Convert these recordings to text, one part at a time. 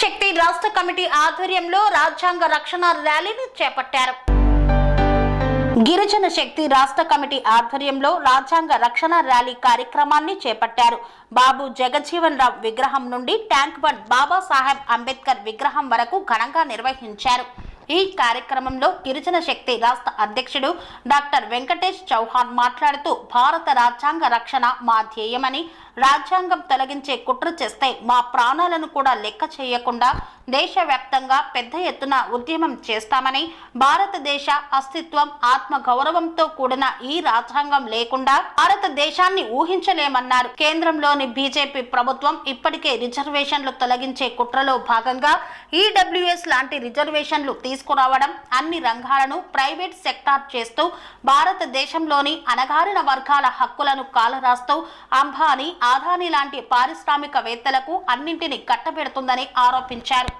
శక్తి రాష్ట్ర కమిటీ ఆధ్వర్యంలో రాజ్యాంగ రక్షణ ర్యాలీని చేపట్టారు. గిరిజన శక్తి రాష్ట్ర కమిటీ ఆధ్వర్యంలో రాజ్యాంగ రక్షణ ర్యాలీ కార్యక్రమాన్ని చేపట్టారు. బాబు జగజ్జీవన్ రామ్ విగ్రహం నుండి ట్యాంక్ బండ్ బాబాసాహెబ్ అంబేద్కర్ విగ్రహం వరకు ఘనంగా నిర్వహించారు. ఈ కార్యక్రమంలో గిరిజన శక్తి రాష్ట్ర అధ్యక్షుడు డాక్టర్ వెంకటేష్ చౌహాన్ మాట్లాడుతూ భారత రాజ్యాంగ రక్షణ మా ధ్యేయమని, రాజ్యాంగం తొలగించే కుట్ర చేస్తే మా ప్రాణాలను కూడా లెక్క చేయకుండా దేశవ్యాప్తంగా పెద్ద ఎత్తున ఉద్యమం చేస్తామని, భారతదేశ అస్తిత్వం ఆత్మ గౌరవంతో కూడిన ఈ రాజ్యాంగం లేకుండా భారతదేశాన్ని ఊహించలేమన్నారు. కేంద్రంలోని బీజేపీ ప్రభుత్వం ఇప్పటికే రిజర్వేషన్లు తొలగించే కుట్రలో భాగంగా ఈడబ్ల్యూఎస్ లాంటి రిజర్వేషన్లు తీసుకురావడం, అన్ని రంగాలను ప్రైవేట్ సెక్టార్ చేస్తూ భారతదేశంలోని అణగారిన వర్గాల హక్కులను కాలరాస్తూ అంబానీ, అదానీ లాంటి పారిశ్రామికవేత్తలకు అన్నింటినీ కట్టబెడుతుందని ఆరోపించారు.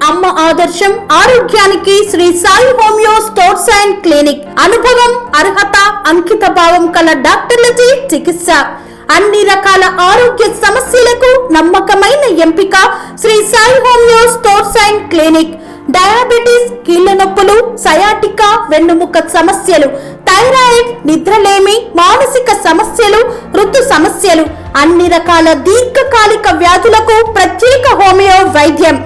అమ్మ ఆదర్శం, ఆరోగ్యానికి Shri Sai homeo stores and clinic. అనుభవం, అర్హత, అంకిత భావం కల డాక్టర్లచే చికిత్స. అన్ని రకాల ఆరోగ్య సమస్యలకు నమ్మకమైన ఎంపిక Shri Sai homeo stores and clinic. Diabetes, కీళ్ల నొప్పులు, సయాటికా, వెన్నుముక సమస్యలు, థైరాయిడ్, నిద్రలేమి, మానసిక సమస్యలు, ఋతు సమస్యలు, అన్ని రకాల దీర్ఘకాలిక వ్యాధులకు ప్రత్యేక హోమియో వైద్యం.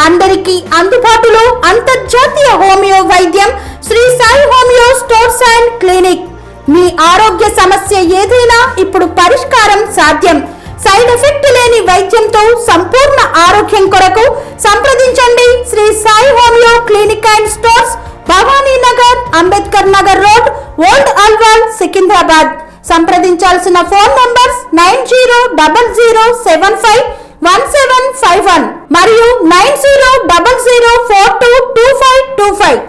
అందరికీ అందుబాటులో అంతర్జాతీయ హోమియో వైద్యం Sri Sai homeo stores and clinic. మీ ఆరోగ్య సమస్య ఏదైనా ఇప్పుడు పరిష్కారం సాధ్యం. సైడ్ ఎఫెక్ట్ లేని వైద్యంతో సంపూర్ణ ఆరోగ్యం కొరకు సంప్రదించండి Sri Sai homeo clinic and stores, Bhavani Nagar, Ambedkar Nagar road, old Alwal, Secunderabad. సంప్రదించాల్సిన ఫోన్ నంబర్స్ 9000751751 మరియు 9000422525.